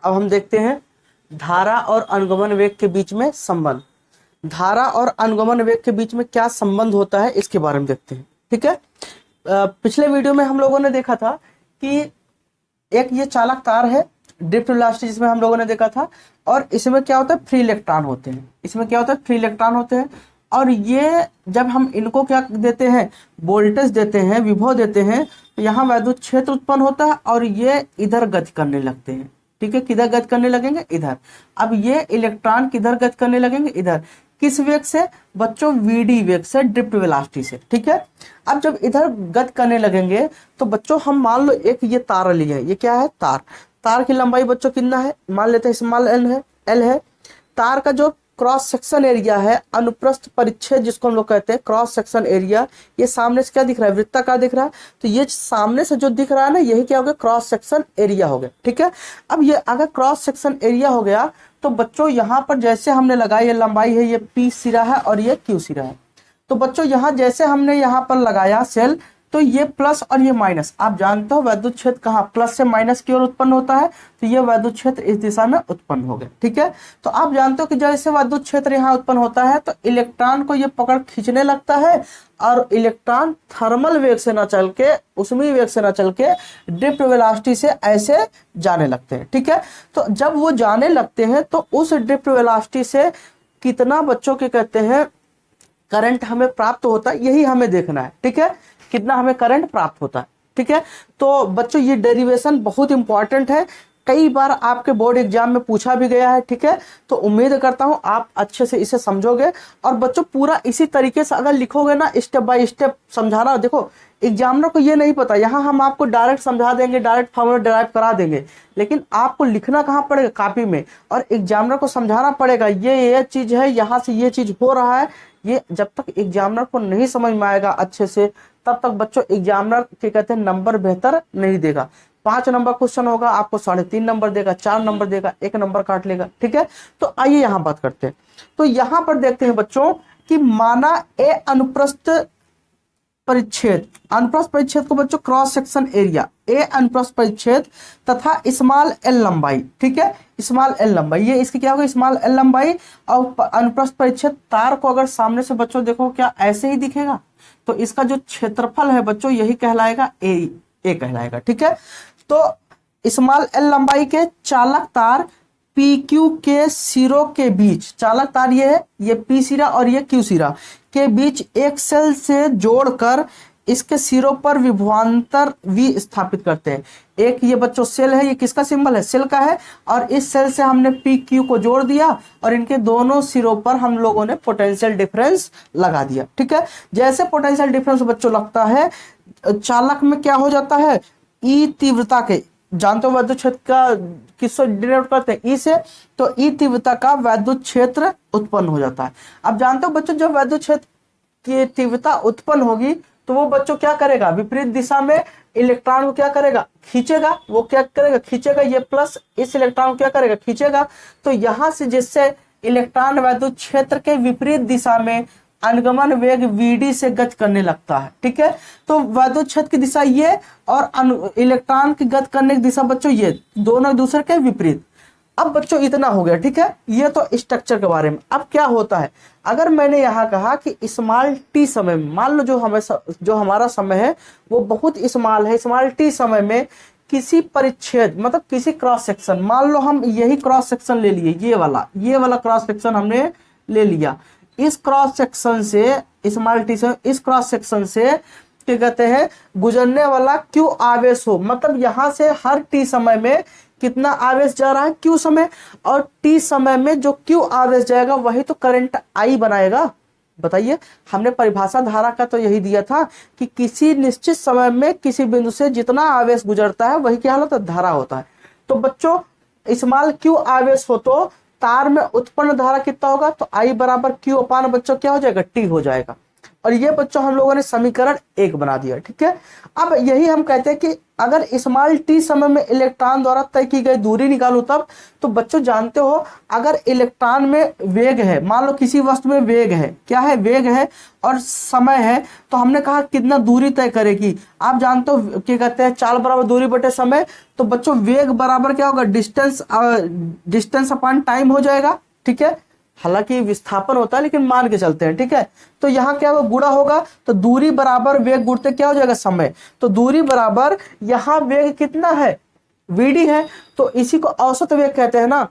अब हम देखते हैं धारा और अनुगमन वेग के बीच में संबंध। धारा और अनुगमन वेग के बीच में क्या संबंध होता है इसके बारे में देखते हैं। ठीक है, पिछले वीडियो में हम लोगों ने देखा था कि एक ये चालक तार है ड्रिफ्ट वेलोसिटी जिसमें हम लोगों ने देखा था, और इसमें क्या होता है फ्री इलेक्ट्रॉन होते हैं। इसमें क्या होता है फ्री इलेक्ट्रॉन होते हैं, और ये जब हम इनको क्या देते हैं वोल्टेज देते हैं, विभव देते हैं, तो यहाँ वैद्युत क्षेत्र उत्पन्न होता है और ये इधर गति करने लगते हैं। ठीक है, किधर गति करने लगेंगे इधर। अब ये इलेक्ट्रॉन किधर गति करने लगेंगे इधर। किस वेग से बच्चों, वीडी वेग से, ड्रिफ्ट वेलोसिटी से। ठीक है, अब जब इधर गति करने लगेंगे तो बच्चों हम मान लो एक ये तार लिए है, ये क्या है तार। तार की लंबाई बच्चों कितना है, मान लेते हैं स्मॉल एल है। तार का जो क्रॉस सेक्शन एरिया है, अनुप्रस्थ परिच्छेद जिसको हम लोग कहते हैं क्रॉस सेक्शन एरिया, ये सामने से क्या दिख रहा है वृत्ताकार दिख रहा है, तो ये सामने से जो दिख रहा है ना यही क्या हो गया क्रॉस सेक्शन एरिया हो गया। ठीक है, अब ये अगर क्रॉस सेक्शन एरिया हो गया तो बच्चों यहाँ पर जैसे हमने लगाया, ये लंबाई है, ये पी सिरा है और ये क्यू सिरा है, तो बच्चों यहाँ जैसे हमने यहाँ पर लगाया सेल, तो ये प्लस और ये माइनस, आप जानते हो वैद्युत क्षेत्र कहाँ प्लस से माइनस की ओर उत्पन्न होता है, तो ये वैद्युत क्षेत्र इस दिशा में उत्पन्न हो गया। ठीक है, तो आप जानते हो कि जैसे वैद्युत क्षेत्र यहाँ उत्पन्न होता है तो इलेक्ट्रॉन को ये पकड़ खींचने लगता है, और इलेक्ट्रॉन थर्मल वेग से ना चल के, उष्मीय वेग से ना चल के ड्रिफ्ट वेलोसिटी से ऐसे जाने लगते हैं। ठीक है, तो जब वो जाने लगते हैं तो उस ड्रिफ्ट वेलोसिटी से कितना बच्चों के कहते हैं करंट हमें प्राप्त होता है, यही हमें देखना है। ठीक है, कितना हमें करंट प्राप्त होता है। ठीक है, तो बच्चों ये डेरिवेशन बहुत इंपॉर्टेंट है, कई बार आपके बोर्ड एग्जाम में पूछा भी गया है। ठीक है, तो उम्मीद करता हूं आप अच्छे से इसे समझोगे, और बच्चों पूरा इसी तरीके से अगर लिखोगे ना, स्टेप बाय स्टेप समझाना। देखो एग्जामिनर को ये नहीं पता, यहाँ हम आपको डायरेक्ट समझा देंगे, डायरेक्ट फॉर्मूला डिराइव करा देंगे, लेकिन आपको लिखना कहाँ पड़ेगा कॉपी में, और एग्जामिनर को समझाना पड़ेगा ये चीज है, यहाँ से ये चीज हो रहा है। ये जब तक एग्जामिनर को नहीं समझ में आएगा अच्छे से, तब तक बच्चों एग्जामिनर क्या कहते हैं नंबर बेहतर नहीं देगा। 5 नंबर क्वेश्चन होगा, आपको 3.5 नंबर देगा, 4 नंबर देगा, 1 नंबर काट लेगा। ठीक है, तो आइए यहाँ बात करते हैं। तो यहाँ पर देखते हैं बच्चों कि माना ए अनुप्रस्थ परिच्छेद, अनुप्रस्थ परिच्छेद को बच्चों क्रॉस सेक्शन एरिया, ए अनुप्रस्थ परिच्छेद तथा स्मॉल एल लंबाई। ठीक है, स्मॉल एल लंबाई, ये इसकी क्या होगा स्मॉल एल लंबाई, और अनुप्रस्थ परिच्छेद तार को अगर सामने से बच्चों देखो क्या ऐसे ही दिखेगा, तो इसका जो क्षेत्रफल है बच्चों यही कहलाएगा ए कहलाएगा। ठीक है, तो स्मॉल एल लंबाई के चालक तार पी क्यू के सिरों के बीच, चालक तार ये है, ये पी सिरा और ये क्यू सिरा के बीच एक सेल से जोड़कर इसके सिरों पर विभवांतर वी स्थापित करते हैं। एक ये बच्चों सेल है, ये किसका सिंबल है सेल का है, और इस सेल से हमने पी क्यू को जोड़ दिया और इनके दोनों सिरों पर हम लोगों ने पोटेंशियल डिफरेंस लगा दिया। ठीक है, जैसे पोटेंशियल डिफरेंस बच्चों लगता है, चालक में क्या हो जाता है ई तीव्रता के, जानते हो वैद्युत क्षेत्र का किससे डिनोट करते हैं ई से, तो ई तीव्रता का वैद्युत क्षेत्र उत्पन्न हो जाता है। अब जानते हो बच्चों जब वैद्युत क्षेत्र की तीव्रता उत्पन्न होगी तो वो बच्चों क्या करेगा विपरीत दिशा में इलेक्ट्रॉन को क्या करेगा खींचेगा, वो क्या करेगा खींचेगा, ये प्लस इस इलेक्ट्रॉन को क्या करेगा खींचेगा, तो यहां से जिससे इलेक्ट्रॉन वैद्युत क्षेत्र के विपरीत दिशा में अनुगमन वेग वीडी से गति करने लगता है। ठीक है, तो वैद्युत क्षेत्र की दिशा ये और इलेक्ट्रॉन की गति करने की दिशा बच्चों ये, दोनों दूसरे के विपरीत। अब बच्चों इतना हो गया। ठीक है, ये तो स्ट्रक्चर के बारे में। अब क्या होता है, अगर मैंने यहाँ कहा कि स्मॉल टी समय में, मान लो जो हमारा समय है वो बहुत स्मॉल है, स्मॉल टी समय में किसी परिच्छेद मतलब किसी क्रॉस सेक्शन, मान लो हम यही क्रॉस सेक्शन ले लिए, ये वाला क्रॉस सेक्शन हमने ले लिया, इस क्रॉस सेक्शन से स्मॉल टी से इस क्रॉस सेक्शन से क्या कहते हैं गुजरने वाला क्यू आवेश हो, मतलब यहां से हर टी समय में कितना आवेश जा रहा है क्यू समय, और टी समय में जो क्यू आवेश जाएगा वही तो करंट आई बनाएगा। बताइए, हमने परिभाषा धारा का तो यही दिया था कि किसी निश्चित समय में किसी बिंदु से जितना आवेश गुजरता है वही क्या होता है धारा होता है। तो बच्चों स्मॉल क्यू आवेश हो तो तार में उत्पन्न धारा कितना होगा, तो आई बराबर क्यू अपान बच्चों क्या हो जाएगा टी हो जाएगा। और ये बच्चों हम लोगों ने समीकरण 1 बना दिया। ठीक है, अब यही हम कहते हैं कि अगर स्मॉल टी समय में इलेक्ट्रॉन द्वारा तय की गई दूरी निकालूं तब। तो बच्चों जानते हो अगर इलेक्ट्रॉन में वेग है, मान लो किसी वस्तु में वेग है, क्या है, वेग है और समय है, तो हमने कहा कितना दूरी तय करेगी। आप जानते हो क्या कहते हैं, चाल बराबर दूरी बटे समय। तो बच्चों वेग बराबर क्या होगा, डिस्टेंस अपॉन टाइम हो जाएगा। ठीक है, हालांकि विस्थापन होता है लेकिन मान के चलते हैं। ठीक है, तो यहाँ क्या होगा, गुणा होगा, तो दूरी बराबर वेग गुणते क्या हो जाएगा, समय। तो दूरी बराबर यहाँ वेग कितना है, vd है, तो इसी को औसत वेग कहते हैं ना,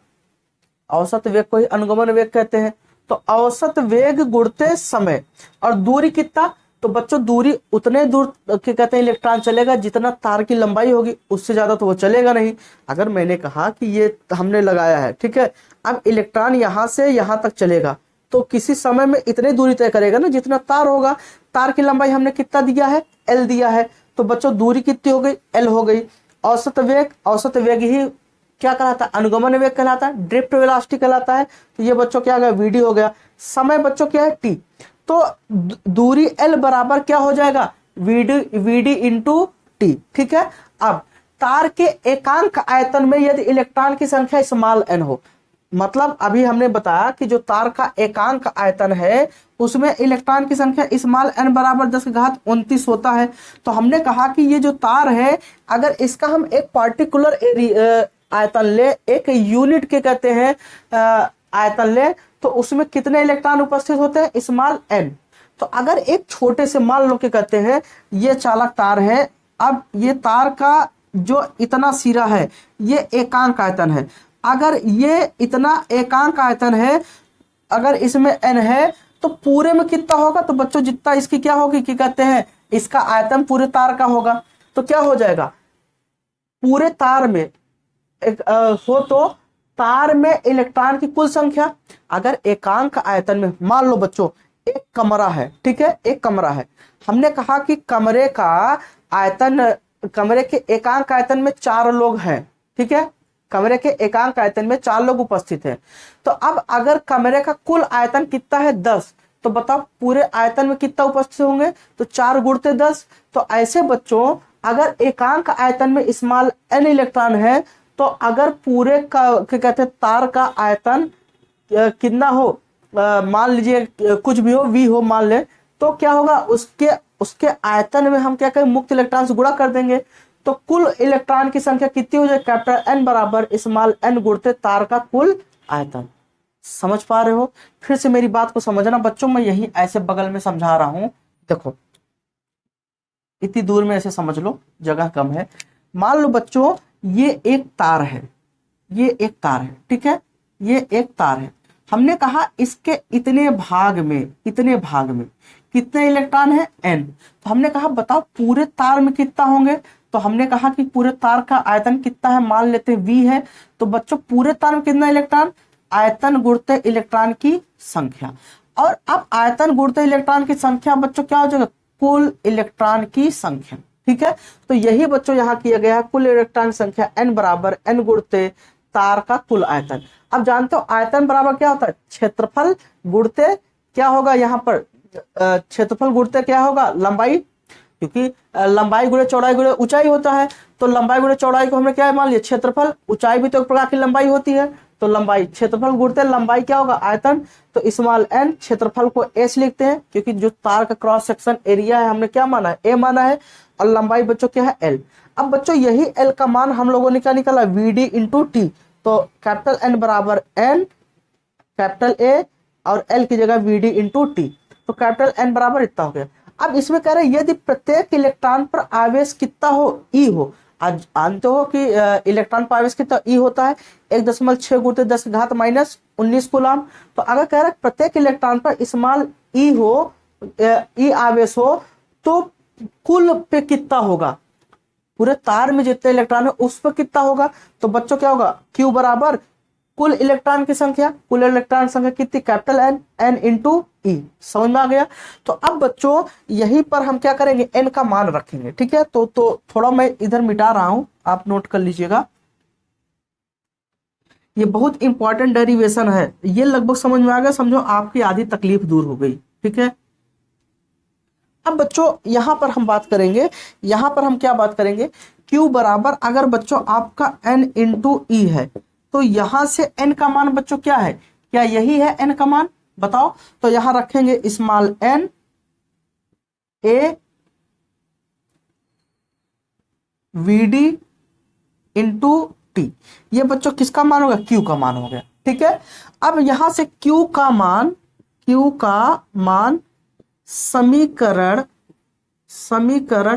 औसत वेग को ही अनुगमन वेग कहते हैं। तो औसत वेग गुणते समय और दूरी कितना, तो बच्चों दूरी उतने दूर क्या कहते हैं इलेक्ट्रॉन चलेगा जितना तार की लंबाई होगी, उससे ज्यादा तो वो चलेगा नहीं। अगर मैंने कहा कि ये हमने लगाया है, ठीक है, अब इलेक्ट्रॉन यहां से यहां तक चलेगा तो किसी समय में इतने दूरी तय करेगा ना जितना तार होगा। तार की लंबाई हमने कितना दिया है, एल दिया है, तो बच्चों दूरी कितनी हो गई, एल हो गई। औसत वेग ही क्या कहलाता है, अनुगमन वेग कहलाता है, ड्रिफ्ट वेलोसिटी कहलाता है। तो ये बच्चों क्या गया, वीडी हो गया। समय बच्चों क्या है, टी। तो दूरी एल बराबर क्या हो जाएगा, वीडी इंटू टी। ठीक है, अब तार के एकांक आयतन में यदि इलेक्ट्रॉन की संख्या स्मॉल एन हो, मतलब अभी हमने बताया कि जो तार का एकांक आयतन है उसमें इलेक्ट्रॉन की संख्या स्मॉल एन बराबर 10⁻29 होता है। तो हमने कहा कि ये जो तार है अगर इसका हम एक पार्टिकुलर आयतन ले, एक यूनिट के कहते हैं आयतन ले, तो उसमें कितने इलेक्ट्रॉन उपस्थित होते हैं, स्मॉल एन। तो अगर एक छोटे से मान लो के कहते हैं ये चालक तार है, अब ये तार का जो इतना सिरा है ये एकांक आयतन है। अगर ये इतना एकांक आयतन है, अगर इसमें एन है तो पूरे में कितना होगा, तो बच्चों जितना इसकी क्या होगी, क्या कहते हैं, इसका आयतन पूरे तार का होगा। तो क्या हो जाएगा, पूरे तार में हो तो तार में इलेक्ट्रॉन की कुल संख्या, अगर एकांक आयतन में मान लो बच्चों एक कमरा है, ठीक है, एक कमरा है, हमने कहा कि कमरे का आयतन, कमरे के एकांक आयतन में 4 लोग हैं। ठीक है, कमरे के एकांक आयतन में 4 लोग उपस्थित हैं। तो अब अगर कमरे का कुल आयतन कितना है, 10, तो बताओ पूरे आयतन में कितना उपस्थित होंगे, तो 4 गुणते 10। तो ऐसे बच्चों अगर एकांक आयतन में स्मॉल एन इलेक्ट्रॉन है, तो अगर पूरे का क्या कहते हैं तार का आयतन कितना हो, मान लीजिए कुछ भी हो, वी हो मान ले, तो क्या होगा, उसके आयतन में हम क्या करें, मुक्त इलेक्ट्रॉन से गुणा कर देंगे। तो कुल इलेक्ट्रॉन की संख्या कितनी हो जाए, कैपिटल एन बराबर स्मॉल एन गुणते तार का कुल आयतन। समझ पा रहे हो, फिर से मेरी बात को समझना बच्चों, मैं यही ऐसे बगल में समझा रहा हूं, देखो इतनी दूर में ऐसे समझ लो, जगह कम है। मान लो बच्चों ये एक तार है, ये एक तार है, ठीक है, ये एक तार है। हमने कहा इसके इतने भाग में कितने इलेक्ट्रॉन है, एन। तो हमने कहा बताओ पूरे तार में कितना होंगे, तो हमने कहा कि पूरे तार का आयतन कितना है, मान लेते हैं वी है। तो बच्चों पूरे तार में कितना इलेक्ट्रॉन, आयतन गुणते इलेक्ट्रॉन की संख्या। और अब आयतन गुणते इलेक्ट्रॉन की संख्या बच्चों क्या हो जाएगा, कुल इलेक्ट्रॉन की संख्या। ठीक है, तो यही बच्चों यहाँ किया गया है, कुल इलेक्ट्रॉन संख्या एन बराबर एन गुणते तार का कुल आयतन। अब जानते हो आयतन बराबर क्या होता है, क्षेत्रफल गुणते क्या होगा, यहाँ पर क्षेत्रफल गुणते क्या होगा, लंबाई, क्योंकि लंबाई गुणे चौड़ाई गुणे ऊंचाई होता है। तो लंबाई गुणे चौड़ाई को हमने क्या मान लिया, क्षेत्रफल। ऊंचाई भी तो एक प्रकार की लंबाई होती है, तो लंबाई, क्षेत्रफल गुणते लंबाई क्या होगा, आयतन। तो स्मॉल एन, क्षेत्रफल को एस लिखते हैं क्योंकि जो तार का क्रॉस सेक्शन एरिया है हमने क्या माना है, ए माना है, और लंबाई बच्चों क्या है, एल। अब बच्चों यही एल का मान हम लोगों ने क्या निकाला, वीडी इंटू टी। तो कैपिटल एन बराबर एन, कैपिटल ए और एल की जगह वीडी इंटू टी। तो कैपिटल एन बराबर इतना हो गया। अब इसमें कह रहे हैं यदि प्रत्येक इलेक्ट्रॉन पर आवेश कितना हो, ई हो। आज जानते हो कि इलेक्ट्रॉन पर आवेश कितना ई होता है, 1.6 गुणित 10⁻−19 कूलम। तो अगर कह रहे प्रत्येक इलेक्ट्रॉन पर स्मॉल ई हो, ई आवेश हो, तो कुल पे कितना होगा, पूरे तार में जितने इलेक्ट्रॉन है उस पर कितना होगा। तो बच्चों क्या होगा, क्यू बराबर कुल इलेक्ट्रॉन की संख्या, कुल इलेक्ट्रॉन संख्या कितनी, कैपिटल एन, एन इंटू ई। समझ में आ गया। तो अब बच्चों यहीं पर हम क्या करेंगे, एन का मान रखेंगे। ठीक है, तो थोड़ा मैं इधर मिटा रहा हूं, आप नोट कर लीजिएगा, ये बहुत इंपॉर्टेंट डेरिवेशन है, ये लगभग समझ में आ गया, समझो आपकी आधी तकलीफ दूर हो गई। ठीक है, अब बच्चों यहां पर हम बात करेंगे, यहां पर हम क्या बात करेंगे, Q बराबर अगर बच्चों आपका N इंटू ई है तो यहां से N का मान बच्चों क्या है, क्या यही है N का मान, बताओ। तो यहां रखेंगे small n a VD into T, ये बच्चों किसका मान होगा, Q का मान हो गया, ठीक है। अब यहां से Q का मान समीकरण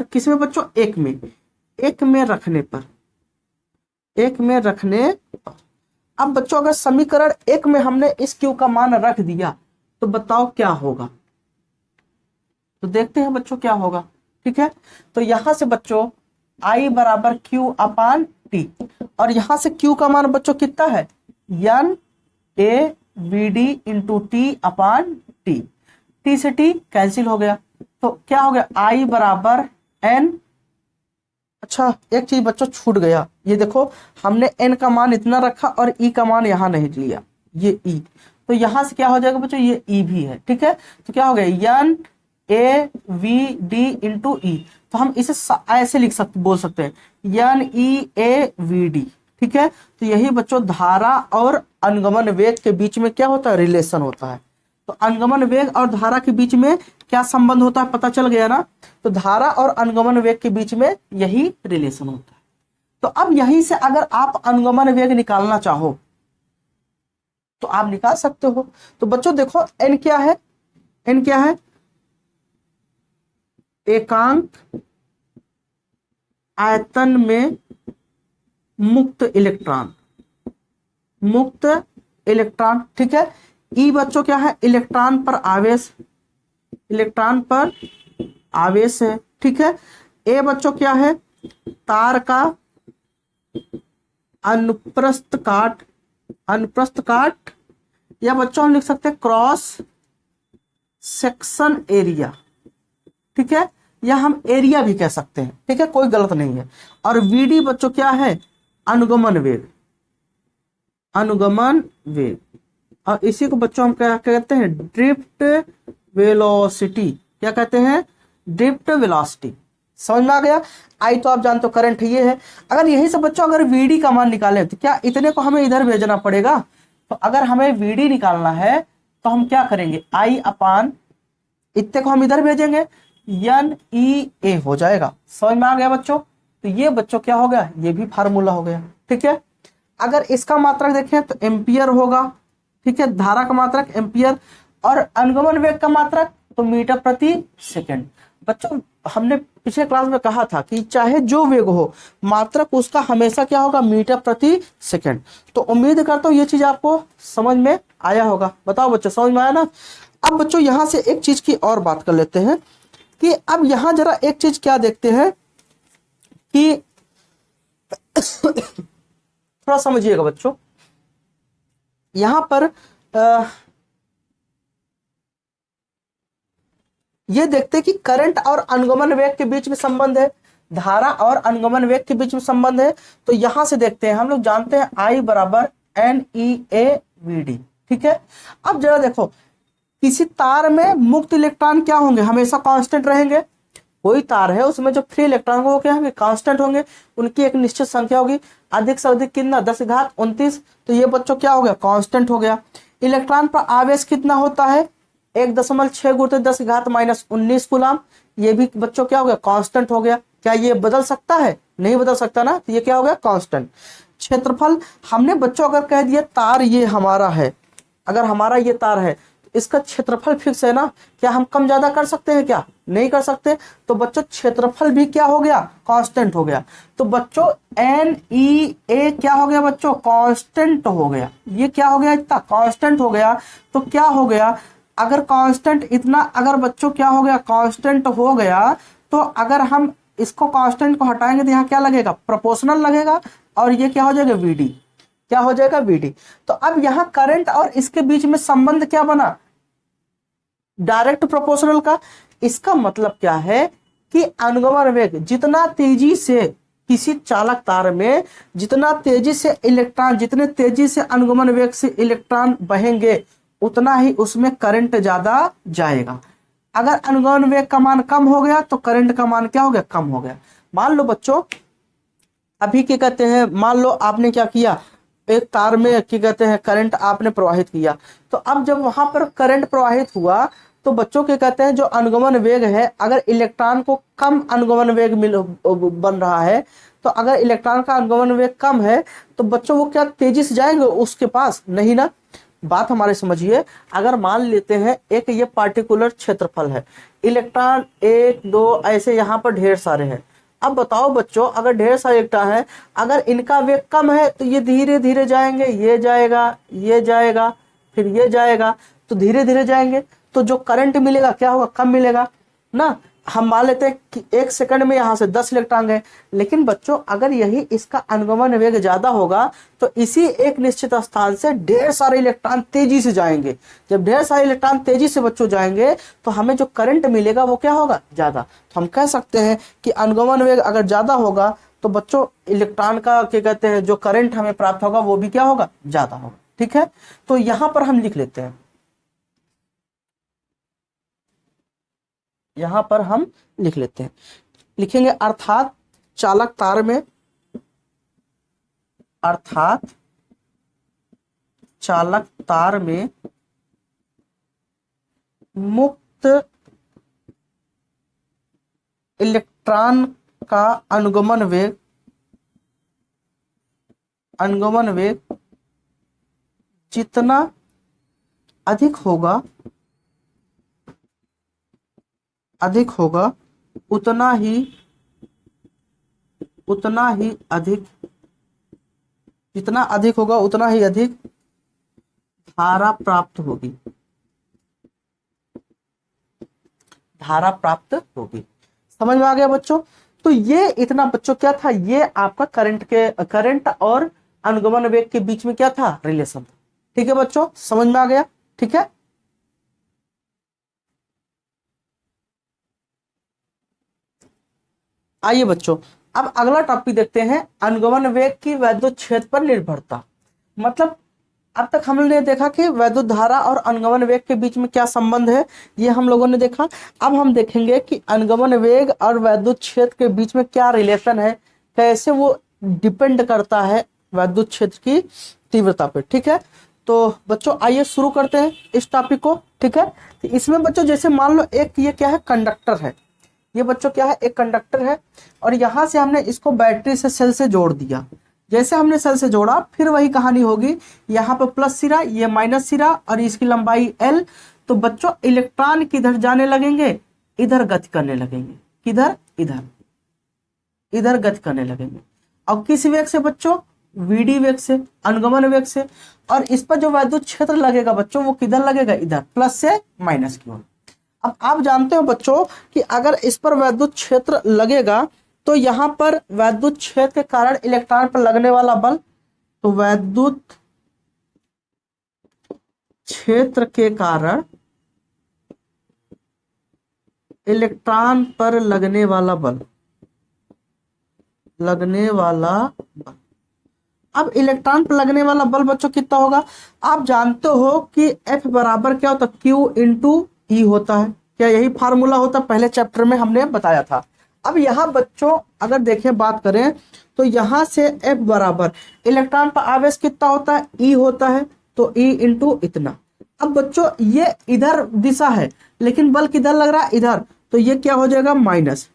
किसमें बच्चों, एक में रखने पर, अब बच्चों अगर समीकरण एक में हमने इस Q का मान रख दिया तो बताओ क्या होगा, तो देखते हैं बच्चों क्या होगा, ठीक है। तो यहां से बच्चों I बराबर Q अपान टी, और यहां से Q का मान बच्चों कितना है, N A VD into T upon T, T से टी कैंसिल हो गया, तो क्या हो गया I बराबर N, अच्छा एक चीज बच्चों छूट गया, ये देखो हमने N का मान इतना रखा और E का मान यहां नहीं लिया, ये E, तो यहां से क्या हो जाएगा बच्चों, ये E भी है, ठीक है। तो क्या हो गया N A V D into E, तो हम इसे ऐसे बोल सकते हैं N E A V D, ठीक है। तो यही बच्चों धारा और अनुगमन वेग के बीच में क्या होता है, रिलेशन होता है। तो अनुगमन वेग और धारा के बीच में क्या संबंध होता है, पता चल गया ना। तो धारा और अनुगमन वेग के बीच में यही रिलेशन होता है। तो अब यहीं से अगर आप अनुगमन वेग निकालना चाहो तो आप निकाल सकते हो। तो बच्चों देखो n क्या है, एकांक आयतन में मुक्त इलेक्ट्रॉन, ठीक है। ई बच्चों क्या है, इलेक्ट्रॉन पर आवेश है, ठीक है। ए बच्चों क्या है, तार का अनुप्रस्थ काट, या बच्चों हम लिख सकते हैं क्रॉस सेक्शन एरिया, ठीक है, या हम एरिया भी कह सकते हैं, ठीक है, कोई गलत नहीं है। और वीडी बच्चों क्या है, अनुगमन वेग, और इसी को बच्चों हम क्या कहते हैं, ड्रिफ्ट वेलोसिटी, क्या कहते हैं, ड्रिफ्ट वेलोसिटी, समझ में आ गया। आई तो आप जानते हो करंट ये है। अगर यही से बच्चों अगर वीडी का मान निकालें तो क्या इतने को हमें इधर भेजना पड़ेगा, तो अगर हमें वीडी निकालना है तो हम क्या करेंगे, आई अपान इतने को हम इधर भेजेंगे, NEA हो जाएगा, समझ में आ गया बच्चों। तो ये बच्चों क्या हो गया, ये भी फार्मूला हो गया, ठीक है। अगर इसका मात्रक देखें तो एम्पियर होगा, ठीक है, धारा का मात्रक एम्पियर, और अनुगमन वेग का मात्रक तो मीटर प्रति सेकंड। बच्चों हमने पिछले क्लास में कहा था कि चाहे जो वेग हो मात्रक उसका हमेशा क्या होगा, मीटर प्रति सेकंड। तो उम्मीद करता हूँ ये चीज आपको समझ में आया होगा। बताओ बच्चों समझ में आया ना। अब बच्चों यहां से एक चीज की और बात कर लेते हैं कि अब यहां जरा एक चीज क्या देखते हैं कि थोड़ा समझिएगा बच्चों, यहां पर ये देखते हैं कि करंट और अनुगमन वेग के बीच में संबंध है, धारा और अनुगमन वेग के बीच में संबंध है। तो यहां से देखते हैं, हम लोग जानते हैं I बराबर NEA VD, ठीक है। अब जरा देखो किसी तार में मुक्त इलेक्ट्रॉन क्या होंगे, हमेशा कांस्टेंट रहेंगे। कोई तार है उसमें जो फ्री इलेक्ट्रॉन वो क्या होंगे, कांस्टेंट होंगे, उनकी एक निश्चित संख्या होगी, अधिक से अधिक कितना 10⁻29, तो ये बच्चों क्या हो गया, कांस्टेंट हो गया। इलेक्ट्रॉन पर आवेश कितना होता है, 1.6 × 10⁻−19 कूलम, ये भी बच्चों क्या हो गया, कांस्टेंट हो गया। क्या ये बदल सकता है, नहीं बदल सकता ना, तो ये क्या हो गया, कांस्टेंट। क्षेत्रफल हमने बच्चों अगर कह दिया तार ये हमारा है, अगर हमारा ये तार है इसका क्षेत्रफल फिक्स है ना, क्या हम कम ज्यादा कर सकते हैं, क्या नहीं कर सकते। तो बच्चों क्षेत्रफल भी क्या हो गया, कांस्टेंट हो गया। तो बच्चों NEA क्या हो गया बच्चों, कांस्टेंट हो गया। ये क्या हो गया, इतना कांस्टेंट हो गया। तो क्या हो गया, अगर कांस्टेंट इतना, अगर बच्चों क्या हो गया, कांस्टेंट हो गया, तो अगर हम इसको कांस्टेंट को हटाएंगे तो यहाँ क्या लगेगा, प्रोपोर्शनल लगेगा, और ये क्या हो जाएगा, VD, क्या हो जाएगा, VD। तो अब यहां करंट और इसके बीच में संबंध क्या बना, डायरेक्ट प्रोपोर्शनल का। इसका मतलब क्या है कि अनुगमन वेग जितना तेजी से किसी चालक तार में, जितना तेजी से इलेक्ट्रॉन, जितने तेजी से अनुगमन वेग से इलेक्ट्रॉन बहेंगे उतना ही उसमें करंट ज्यादा जाएगा। अगर अनुगमन वेग का मान कम हो गया तो करंट का मान क्या हो गया, कम हो गया। मान लो बच्चों अभी क्या कहते हैं, मान लो आपने क्या किया, एक तार में क्या कहते हैं करंट आपने प्रवाहित किया, तो अब जब वहां पर करंट प्रवाहित हुआ तो बच्चों क्या कहते हैं जो अनुगमन वेग है, अगर इलेक्ट्रॉन को कम अनुगमन वेग मिल बन रहा है, तो अगर इलेक्ट्रॉन का अनुगमन वेग कम है तो बच्चों वो क्या तेजी से जाएंगे उसके पास, नहीं ना। बात हमारे समझिए, अगर मान लेते हैं एक ये पार्टिकुलर क्षेत्रफल है, इलेक्ट्रॉन एक दो ऐसे यहाँ पर ढेर सारे हैं। अब बताओ बच्चों अगर ढेर सारे इलेक्ट्रॉन है, अगर इनका वेग कम है तो ये धीरे धीरे जाएंगे, ये जाएगा, ये जाएगा, फिर ये जाएगा, तो धीरे धीरे जाएंगे, तो जो करंट मिलेगा क्या होगा, कम मिलेगा ना। हम मान लेते हैं कि 1 सेकंड में यहाँ से 10 इलेक्ट्रॉन गए, लेकिन बच्चों अगर यही इसका अनुगमन वेग ज्यादा होगा तो इसी एक निश्चित स्थान से ढेर सारे इलेक्ट्रॉन तेजी से जाएंगे। जब ढेर सारे इलेक्ट्रॉन तेजी से बच्चों जाएंगे तो हमें जो करंट मिलेगा वो क्या होगा, ज्यादा। तो हम कह सकते हैं कि अनुगमन वेग अगर ज्यादा होगा तो बच्चों इलेक्ट्रॉन का क्या कहते हैं जो करंट हमें प्राप्त होगा वो भी क्या होगा, ज्यादा होगा। ठीक है, तो यहां पर हम लिख लेते हैं, यहां पर हम लिख लेते हैं, लिखेंगे अर्थात चालक तार में, अर्थात चालक तार में मुक्त इलेक्ट्रॉन का अनुगमन वेग जितना अधिक होगा उतना ही अधिक, जितना अधिक होगा उतना ही अधिक धारा प्राप्त होगी, धारा प्राप्त होगी। समझ में आ गया बच्चों। तो ये इतना बच्चों क्या था, ये आपका करंट और अनुगमन वेग के बीच में क्या था, रिलेशन। ठीक है बच्चों, समझ में आ गया। ठीक है, आइए बच्चों अब अगला टॉपिक देखते हैं, अनुगमन वेग की वैद्युत क्षेत्र पर निर्भरता। मतलब अब तक हमने देखा कि वैद्युत धारा और अनुगमन वेग के बीच में क्या संबंध है, ये हम लोगों ने देखा। अब हम देखेंगे कि अनुगमन वेग और वैद्युत क्षेत्र के बीच में क्या रिलेशन है, कैसे वो डिपेंड करता है वैद्युत क्षेत्र की तीव्रता पे। ठीक है, तो बच्चों आइए शुरू करते हैं इस टॉपिक को। ठीक है, तो इसमें बच्चों जैसे मान लो एक ये क्या है, कंडक्टर है, ये बच्चों क्या है, एक कंडक्टर है, और यहां से हमने इसको बैटरी से सेल से जोड़ दिया। जैसे हमने सेल से जोड़ा फिर वही कहानी होगी, यहाँ पर प्लस सिरा, ये माइनस सिरा, और इसकी लंबाई L। तो बच्चों इलेक्ट्रॉन किधर जाने लगेंगे, इधर गति करने लगेंगे, किधर, इधर, इधर गति करने लगेंगे। और किस वेग से बच्चों, VD वेग से, अनुगमन वेग से। और इस पर जो वैद्युत क्षेत्र लगेगा बच्चों वो किधर लगेगा, इधर, प्लस से माइनस की ओर। अब आप जानते हो बच्चों कि अगर इस पर वैद्युत क्षेत्र लगेगा तो यहां पर वैद्युत क्षेत्र के कारण इलेक्ट्रॉन पर लगने वाला बल, तो वैद्युत क्षेत्र के कारण इलेक्ट्रॉन पर लगने वाला बल, अब इलेक्ट्रॉन पर लगने वाला बल बच्चों कितना होगा, आप जानते हो कि F बराबर क्या होता है, Q इंटू E होता है। क्या यही फार्मूला होता, पहले चैप्टर में हमने बताया था। अब यहाँ बच्चों अगर देखें बात करें तो यहाँ से F बराबर इलेक्ट्रॉन पर आवेश कितना होता है, E होता है, तो E इंटू इतना। अब बच्चों ये इधर दिशा है लेकिन बल किधर लग रहा है, इधर, तो ये क्या हो जाएगा, माइनस।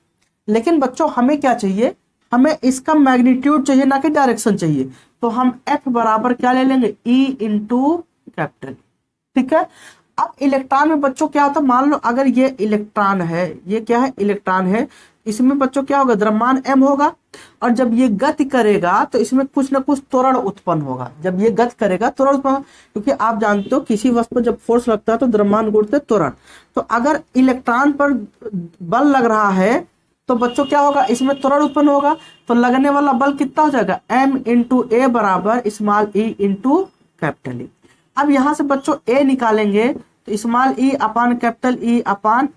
लेकिन बच्चों हमें क्या चाहिए, हमें इसका मैग्नीट्यूड चाहिए ना कि डायरेक्शन चाहिए। तो हम F बराबर क्या ले लेंगे, E इंटू कैपिटल। ठीक है, अब इलेक्ट्रॉन में बच्चों क्या होता है, मान लो अगर ये इलेक्ट्रॉन है, ये क्या है, इलेक्ट्रॉन है, इसमें बच्चों क्या होगा, द्रव्यमान m होगा, और जब ये गति करेगा तो इसमें कुछ ना कुछ त्वरण उत्पन्न होगा। जब ये गति करेगा त्वरण उत्पन्न, क्योंकि आप जानते हो किसी वस्तु पर जब फोर्स लगता है तो द्रव्यमान गुणित त्वरण। तो अगर इलेक्ट्रॉन पर बल लग रहा है तो बच्चों क्या होगा, इसमें त्वरण उत्पन्न होगा, तो लगने वाला बल कितना हो जाएगा, m इंटू ए बराबर small e into capital E। अब यहां से बच्चों ए निकालेंगे तो small e upon capital E upon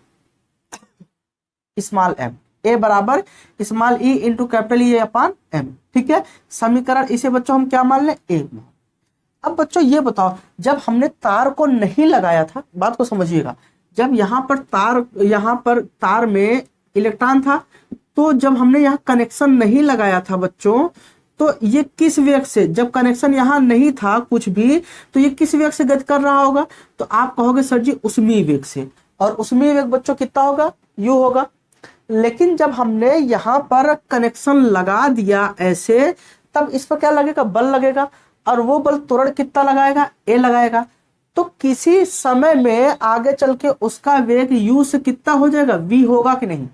small m, A बराबर small e into capital E upon m। ठीक है, समीकरण इसे बच्चों हम क्या मान लें, ए। अब बच्चों ये बताओ, जब हमने तार को नहीं लगाया था, बात को समझिएगा, जब यहाँ पर तार में इलेक्ट्रॉन था, तो जब हमने यहाँ कनेक्शन नहीं लगाया था बच्चों, तो ये किस वेग से, जब कनेक्शन यहाँ नहीं था कुछ भी, तो ये किस वेग से गति कर रहा होगा? तो आप कहोगे सर जी उष्मीय वेग से, और उष्मीय वेग बच्चों कितना होगा? u होगा। लेकिन जब हमने यहाँ पर कनेक्शन लगा दिया ऐसे, तब इस पर क्या लगेगा? बल लगेगा, और वो बल त्वरण कितना लगाएगा? a लगाएगा। तो किसी समय में आगे चल के उसका वेग u से कितना हो जाएगा? v होगा कि नहीं?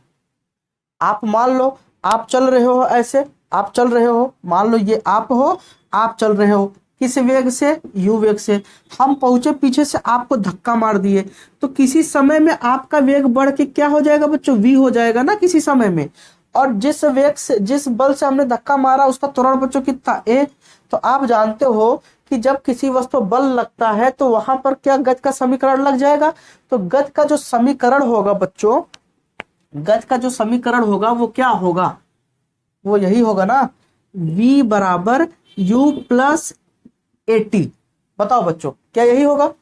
आप मान लो आप चल रहे हो ऐसे, आप चल रहे हो, मान लो ये आप हो, आप चल रहे हो किस वेग से? u वेग से। हम पहुंचे पीछे से, आपको धक्का मार दिए, तो किसी समय में आपका वेग बढ़ के क्या हो जाएगा बच्चों? v हो जाएगा ना किसी समय में। और जिस वेग से, जिस बल से हमने धक्का मारा, उसका त्वरण बच्चों कितना? a। तो आप जानते हो कि जब किसी वस्तु पर बल लगता है तो वहां पर क्या गति का समीकरण लग जाएगा? तो गति का जो समीकरण होगा बच्चों, गति का जो समीकरण होगा वो क्या होगा? वो यही होगा ना, v बराबर u प्लस AT। बताओ बच्चों, क्या यही होगा?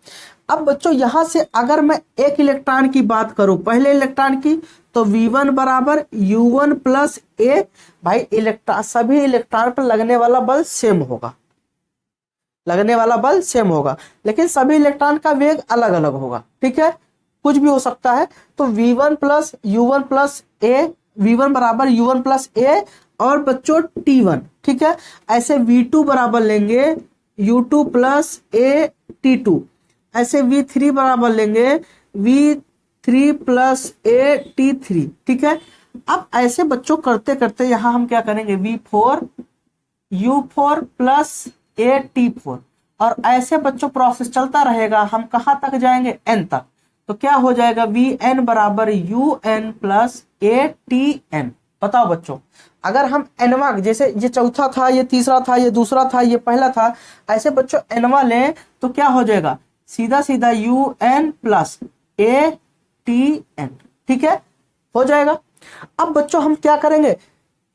अब बच्चों यहां से अगर मैं एक इलेक्ट्रॉन की बात करूं, पहले इलेक्ट्रॉन की, तो v1 बराबर u1 प्लस a। भाई इलेक्ट्रॉन, सभी इलेक्ट्रॉन पर लगने वाला बल सेम होगा, लगने वाला बल सेम होगा, लेकिन सभी इलेक्ट्रॉन का वेग अलग अलग होगा। ठीक है, कुछ भी हो सकता है। तो v1 plus u1 plus a, v1 बराबर u1 प्लस a, और बच्चों t1। ठीक है, ऐसे v2 बराबर लेंगे u2 प्लस a t2, ऐसे v3 बराबर लेंगे v3 प्लस a t3। ठीक है, अब ऐसे बच्चों करते करते यहां हम क्या करेंगे? v4 u4 plus a t4, और ऐसे बच्चों प्रोसेस चलता रहेगा। हम कहां तक जाएंगे? n तक। तो क्या हो जाएगा? vn बराबर un प्लस a tn। बताओ बच्चों, अगर हम एनवा, जैसे ये चौथा था, ये तीसरा था, ये दूसरा था, ये पहला था, ऐसे बच्चों एनवा लें तो क्या हो जाएगा? सीधा सीधा un प्लस a tn। ठीक है, हो जाएगा। अब बच्चों हम क्या करेंगे?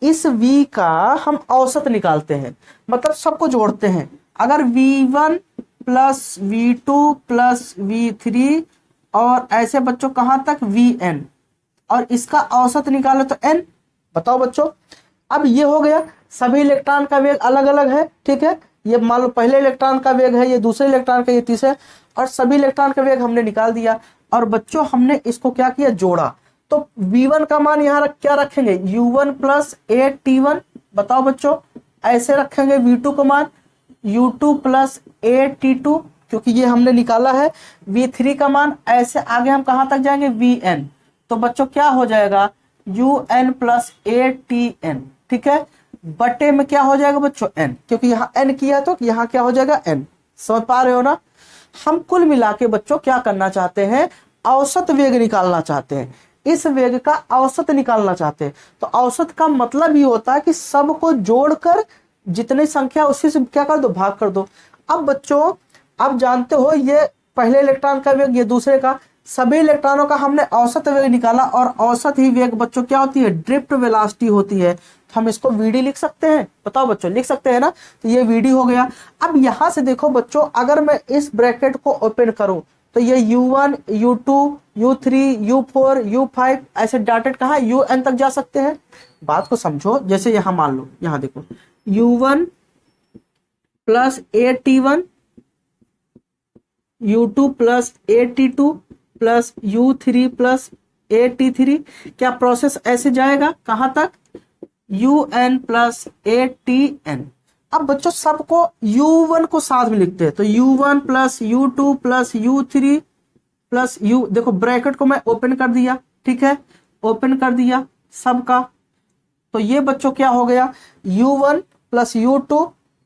इस v का हम औसत निकालते हैं, मतलब सबको जोड़ते हैं। अगर v1 plus v2 plus v3, और ऐसे बच्चों कहां तक? vn, और इसका औसत निकालो तो n। बताओ बच्चों, अब ये हो गया, सभी इलेक्ट्रॉन का वेग अलग अलग है। ठीक है, ये मान लो पहले इलेक्ट्रॉन का वेग है, ये दूसरे इलेक्ट्रॉन का, ये तीसरे, और सभी इलेक्ट्रॉन का वेग हमने निकाल दिया। और बच्चों हमने इसको क्या किया? जोड़ा। तो v1 का मान यहाँ क्या रखेंगे? u1 plus a t1। बताओ बच्चों, ऐसे रखेंगे v2 का मान u2 प्लस a t2, क्योंकि ये हमने निकाला है। v3 का मान ऐसे आगे हम कहां तक जाएंगे? vn। तो बच्चों क्या हो जाएगा? un plus a tn। ठीक है, बटे में क्या हो जाएगा बच्चों? n, क्योंकि यहाँ n किया तो यहाँ क्या हो जाएगा? n। समझ पा रहे हो ना? हम कुल मिला के बच्चों क्या करना चाहते हैं? औसत वेग निकालना चाहते हैं, इस वेग का औसत निकालना चाहते हैं। तो औसत का मतलब ही होता है कि सबको जोड़कर जितनी संख्या उसी से क्या कर दो? भाग कर दो। अब बच्चों आप जानते हो, ये पहले इलेक्ट्रॉन का वेग, ये दूसरे का, सभी इलेक्ट्रॉनों का हमने औसत वेग निकाला, और औसत ही वेग बच्चों क्या होती है? ड्रिफ्ट वेलोसिटी होती है। तो हम इसको vd लिख सकते हैं। बताओ बच्चों, लिख सकते हैं ना? तो ये vd हो गया। अब यहां से देखो बच्चों, अगर मैं इस ब्रैकेट को ओपन करूं तो ये u1 u2 u3 u4 u5 ऐसे डॉटेड कहां? un तक जा सकते हैं। बात को समझो, जैसे यहां मान लो, यहां देखो u1 plus a t1, u2 plus a t2 plus u3 plus a t3। क्या प्रोसेस ऐसे जाएगा? कहां तक? un plus a tn। अब बच्चों सबको u1 को साथ में लिखते हैं, तो u1 plus u2 plus u3 plus u, देखो ब्रैकेट को मैं ओपन कर दिया। ठीक है, ओपन कर दिया सबका। तो ये बच्चों क्या हो गया? u1 प्लस u2,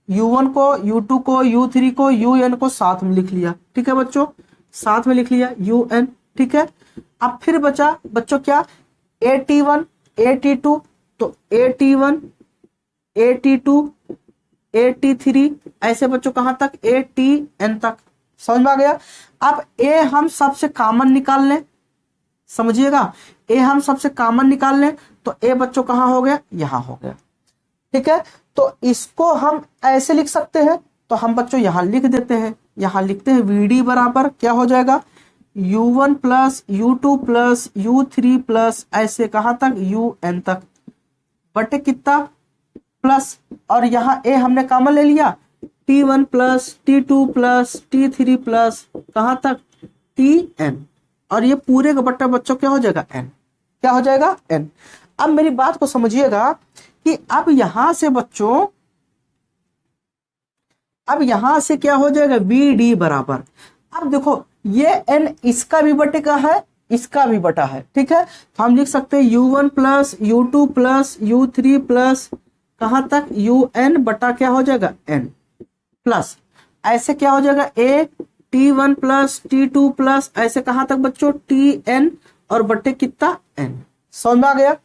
u1 को, u2 को, u3 को, un को साथ में लिख लिया। ठीक है बच्चों, साथ में लिख लिया un। ठीक है, अब फिर बचा बच्चों क्या? at1 at2, तो at1 at2 at3, ऐसे बच्चों कहां तक? atn तक। समझ में आ गया? अब a हम सबसे कॉमन निकाल लें, समझिएगा, a हम सबसे कॉमन निकाल लें, तो a बच्चों कहां हो गया? यहां हो गया। ठीक है, तो इसको हम ऐसे लिख सकते हैं, तो हम बच्चों यहां लिख देते हैं, यहां लिखते हैं vd बराबर क्या हो जाएगा? U1 plus U2 plus U3 plus ऐसे कहाँ तक UN तक, बटे कितना प्लस, और यहाँ A हमने कॉमन ले लिया, T1 plus T2 plus T3 plus कहाँ तक Tn, और ये पूरे का बट्टा बच्चों क्या हो जाएगा n, क्या हो जाएगा n। अब मेरी बात को समझिएगा कि अब यहां से बच्चों, अब यहां से क्या हो जाएगा VD बराबर, अब देखो ये n इसका भी बटे का है, इसका भी बटा है, ठीक है, तो हम लिख सकते हैं U1 plus U2 plus U3 plus कहां तक UN बटा क्या हो जाएगा n, प्लस ऐसे क्या हो जाएगा A T1 plus T2 plus ऐसे कहां तक बच्चों Tn और बटे कितना n। समझ में आ गया।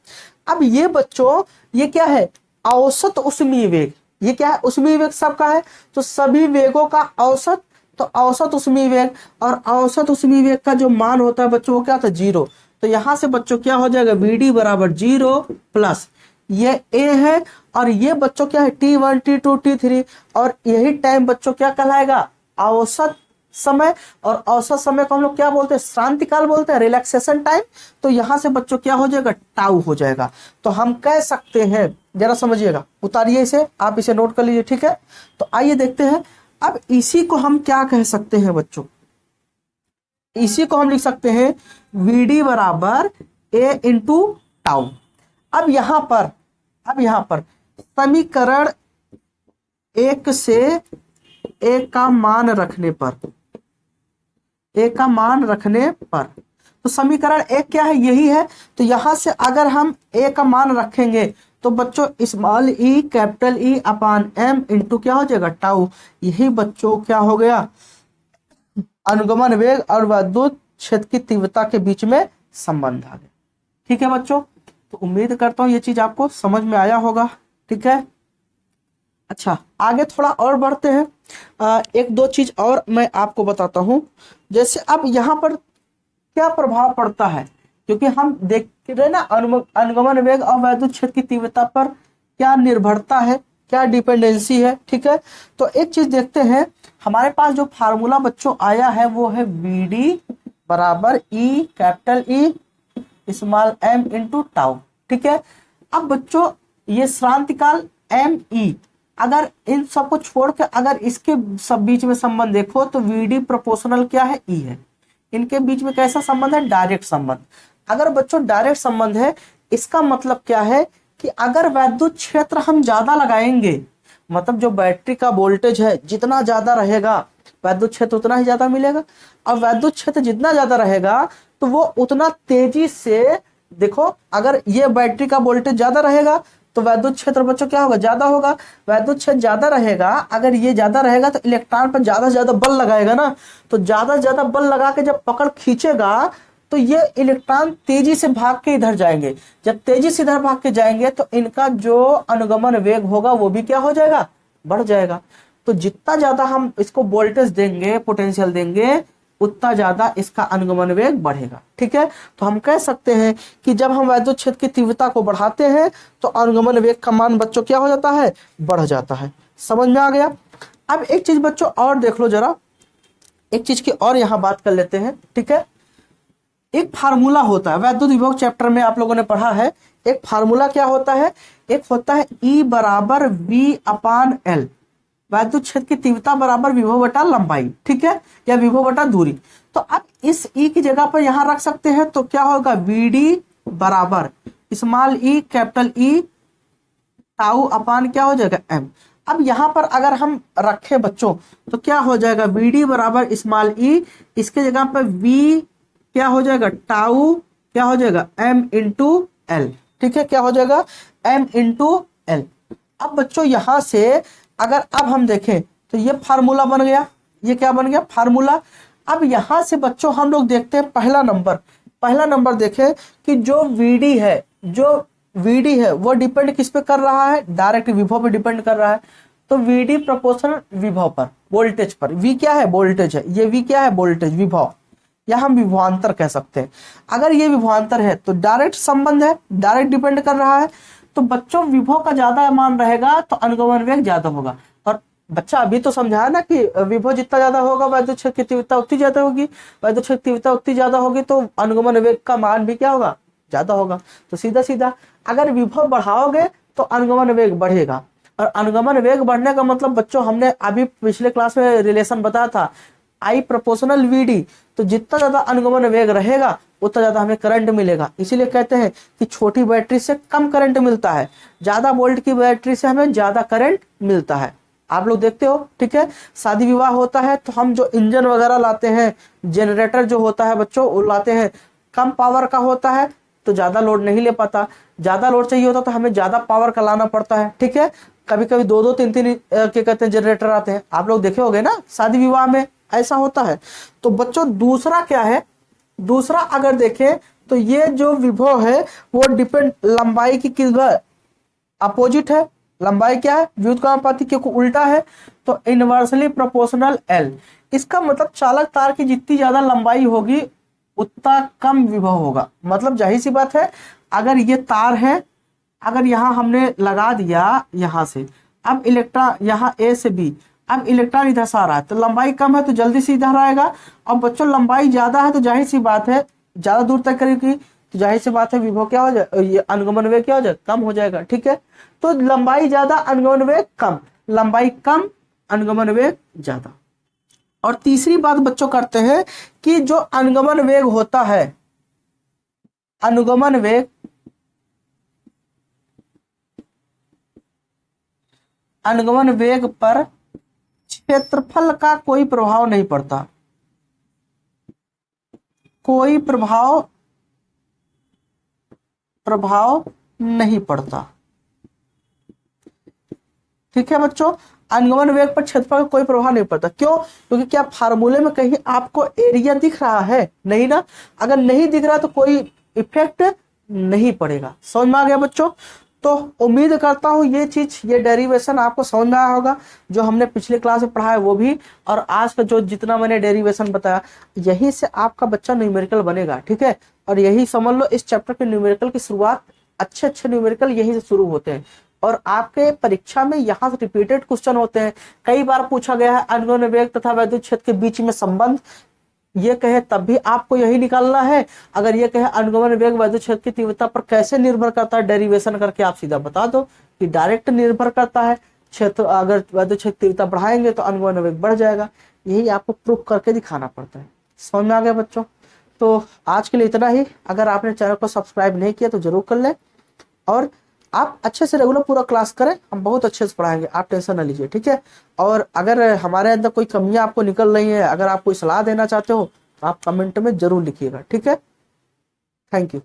अब ये बच्चों ये क्या है, औसत उष्मीय वेग, ये क्या है उष्मीय वेग सबका है, तो सभी वेगों का औसत, तो औसत उष्मीय वेग, और औसत उष्मीय वेग का जो मान होता है बच्चों वो क्या था 0, तो यहां से बच्चों क्या हो जाएगा VD बराबर 0 प्लस ये A है, और ये बच्चों क्या है T1 T2 T3, और यही टाइम बच्चों क्या कहलाएगा औसत समय, और औसत समय को हम लोग क्या बोलते हैं श्रांति काल बोलते हैं, रिलैक्सेशन टाइम, तो यहां से बच्चों क्या हो जाएगा टाउ हो जाएगा। तो हम कह सकते हैं, जरा समझिएगा, उतारिए इसे, आप इसे नोट कर लीजिए, ठीक है। तो आइए देखते हैं, अब इसी को हम क्या कह सकते हैं बच्चों, इसी को हम लिख सकते हैं VD बराबर A इंटू टाउ। अब यहां पर समीकरण 1 से A का मान रखने पर, A का मान रखने पर, तो समीकरण 1 क्या है यही है, तो यहां से अगर हम A का मान रखेंगे तो बच्चों small e capital E upon m into क्या हो जाएगा टाउ, यही बच्चों क्या हो गया अनुगमन वेग और विद्युत क्षेत्र की तीव्रता के बीच में संबंध आ गया। ठीक है बच्चों, तो उम्मीद करता हूं ये चीज आपको समझ में आया होगा, ठीक है। अच्छा आगे थोड़ा और बढ़ते हैं, एक दो चीज और मैं आपको बताता हूं, जैसे अब यहाँ पर क्या प्रभाव पड़ता है, क्योंकि हम देख रहे ना अनुगमन वेग और विद्युत क्षेत्र की तीव्रता पर क्या निर्भरता है, क्या डिपेंडेंसी है, ठीक है। तो एक चीज देखते हैं, हमारे पास जो फार्मूला बच्चों आया है वो है VD बराबर E capital E small m into tau, ठीक है। अब बच्चों ये श्रांतिकाल ME, अगर इन सबको छोड़ के अगर इसके सब बीच में संबंध देखो तो VD प्रोपोर्शनल क्या है E है, इनके बीच में कैसा संबंध है डायरेक्ट संबंध। अगर बच्चों डायरेक्ट संबंध है, इसका मतलब क्या है कि अगर विद्युत क्षेत्र हम ज्यादा लगाएंगे, मतलब जो बैटरी का वोल्टेज है जितना ज्यादा रहेगा विद्युत क्षेत्र उतना ही ज्यादा मिलेगा, और विद्युत क्षेत्र जितना ज्यादा रहेगा तो वो उतना तेजी से, देखो अगर ये बैटरी का वोल्टेज ज्यादा रहेगा तो विद्युत क्षेत्र बच्चों क्या होगा ज्यादा होगा, विद्युत क्षेत्र ज्यादा रहेगा, अगर ये ज्यादा रहेगा तो इलेक्ट्रॉन पर ज्यादा से ज्यादा बल लगाएगा ना, तो ज्यादा से ज्यादा बल लगा के जब पकड़ खींचेगा तो ये इलेक्ट्रॉन तेजी से भाग के इधर जाएंगे, जब तेजी से इधर भाग के जाएंगे तो इनका जो अनुगमन वेग होगा वो भी क्या हो जाएगा बढ़ जाएगा। तो जितना ज्यादा हम इसको वोल्टेज देंगे पोटेंशियल देंगे उतना ज्यादा इसका अनुगमन वेग बढ़ेगा, ठीक है। तो हम कह सकते हैं कि जब हम विद्युत क्षेत्र की तीव्रता को बढ़ाते हैं तो अनुगमन वेग का मान बच्चों क्या हो जाता है बढ़ जाता है। समझ में आ गया। अब एक चीज बच्चों और देख लो जरा, एक चीज की और यहाँ बात कर लेते हैं, ठीक है। एक फार्मूला होता है विद्युत विभव चैप्टर में आप लोगों ने पढ़ा है, एक फार्मूला क्या होता है, एक होता है E बराबर V अपान L, विद्युत क्षेत्र की तीव्रता बराबर विभव बटा लंबाई, ठीक है, या विभव बटा दूरी। तो अब इस E की जगह पर यहां रख सकते हैं, तो क्या होगा VD बराबर small e capital E tau upon क्या हो जाएगा M। अब यहां पर अगर हम रखें बच्चों तो क्या हो जाएगा VD बराबर स्मॉल e, इसके जगह पर V क्या हो जाएगा टाउ क्या हो जाएगा M इंटू L, ठीक है, क्या हो जाएगा M इंटू L। अब बच्चों यहां से अगर अब हम देखें तो ये फार्मूला बन गया, ये क्या बन गया फार्मूला। अब यहां से बच्चों हम लोग देखते हैं पहला नंबर देखें कि जो VD है वो डिपेंड किस पे कर रहा है, डायरेक्ट विभव पे डिपेंड कर रहा है। तो VD प्रोपोर्शनल विभव पर, वोल्टेज पर, V क्या है वोल्टेज है, ये V क्या है वोल्टेज विभव, या हम विभवांतर कह सकते हैं। अगर ये विभवांतर है तो डायरेक्ट संबंध है, डायरेक्ट डिपेंड कर रहा है। तो बच्चों विभव का ज्यादा मान रहेगा तो अनुगमन वेग ज्यादा होगा, और बच्चा अभी तो समझाया ना कि विभव जितना ज्यादा होगा वैद्युत क्षेत्र की तीव्रता उतनी ज्यादा होगी, वैद्युत क्षेत्र की तीव्रता उतनी ज्यादा होगी तो अनुगमन वेग का मान भी क्या होगा, ज्यादा होगा। तो सीधा सीधा अगर विभव बढ़ाओगे तो अनुगमन वेग बढ़ेगा, और अनुगमन वेग बढ़ने का मतलब बच्चों हमने अभी पिछले क्लास में रिलेशन बताया था, आई प्रोपोर्शनल वीडी। तो जितना ज्यादा अनुगमन वेग रहेगा उतना ज्यादा हमें करंट मिलेगा। इसीलिए कहते हैं कि छोटी बैटरी से कम करंट मिलता है, ज्यादा वोल्ट की बैटरी से हमें ज्यादा करंट मिलता है। आप लोग देखते हो, ठीक है। शादी विवाह होता है तो हम जो इंजन वगैरह लाते हैं, जनरेटर जो होता है बच्चों वो लाते हैं, कम पावर का होता है तो ज्यादा लोड नहीं ले पाता, ज्यादा लोड चाहिए होता तो हमें ज्यादा पावर का लाना पड़ता है, ठीक है। कभी कभी दो दो तीन तीन क्या कहते हैं जनरेटर आते हैं, आप लोग देखे होंगे ना शादी विवाह में ऐसा होता है। तो बच्चों दूसरा क्या है, दूसरा अगर देखें तो ये जो विभव है वो डिपेंड लंबाई की किस अपोजिट है, लंबाई क्या है व्युत्क्रमानुपाती क्योंकि उल्टा है, तो इनवर्सली प्रोपोर्शनल एल। इसका मतलब चालक तार की जितनी ज्यादा लंबाई होगी उतना कम विभव होगा। मतलब जाहिर सी बात है, अगर ये तार है, अगर यहाँ हमने लगा दिया यहाँ से, अब इलेक्ट्रॉन यहाँ ए से बी, अब इलेक्ट्रॉन इधर से आ रहा है तो लंबाई कम है तो जल्दी से इधर आएगा, और बच्चों लंबाई ज्यादा है तो जाहिर सी बात है ज्यादा दूर तक करेगी तो जाहिर सी बात है विभव क्या हो जाए, ये अनुगमन वेग क्या हो जाए, कम हो जाएगा, ठीक है। तो लंबाई ज्यादा अनुगमन वेग कम, लंबाई कम अनुगमन वेग ज्यादा। और तीसरी बात बच्चों करते हैं कि जो अनुगमन वेग होता है, अनुगमन वेग, अनुगमन वेग पर क्षेत्रफल का कोई प्रभाव नहीं पड़ता, कोई प्रभाव नहीं पड़ता, ठीक है बच्चों। अनुगमन वेग पर क्षेत्रफल का कोई प्रभाव नहीं पड़ता, क्यों? क्योंकि क्या फार्मूले में कहीं आपको एरिया दिख रहा है? नहीं ना। अगर नहीं दिख रहा तो कोई इफेक्ट नहीं पड़ेगा। समझ में आ गया बच्चों? तो उम्मीद करता हूं ये चीज, ये डेरिवेशन आपको समझ में आया होगा, जो हमने पिछले क्लास में पढ़ा है वो भी, और आज का जो जितना मैंने डेरिवेशन बताया यही से आपका बच्चा न्यूमेरिकल बनेगा, ठीक है। और यही समझ लो इस चैप्टर के न्यूमेरिकल की शुरुआत, अच्छे अच्छे न्यूमेरिकल यहीं से शुरू होते हैं, और आपके परीक्षा में यहाँ से रिपीटेड क्वेश्चन होते हैं। कई बार पूछा गया है अनुगमन वेग तथा वैद्युत क्षेत्र के बीच में संबंध, ये कहे तब भी आपको यही निकालना है। अगर ये कहे अनुगमन वेग वैद्युत क्षेत्र की तीव्रता पर कैसे निर्भर करता है, डेरिवेशन करके आप सीधा बता दो कि डायरेक्ट निर्भर करता है। क्षेत्र अगर वैद्युत क्षेत्र तीव्रता बढ़ाएंगे तो अनुगमन वेग बढ़ जाएगा, यही आपको प्रूफ करके दिखाना पड़ता है। समझ में आ गया बच्चों? तो आज के लिए इतना ही। अगर आपने चैनल को सब्सक्राइब नहीं किया तो जरूर कर लें, और आप अच्छे से रेगुलर पूरा क्लास करें, हम बहुत अच्छे से पढ़ाएंगे, आप टेंशन ना लीजिए, ठीक है। और अगर हमारे अंदर कोई कमियां आपको निकल रही हैं, अगर आप कोई सलाह देना चाहते हो तो आप कमेंट में जरूर लिखिएगा, ठीक है। Thank you.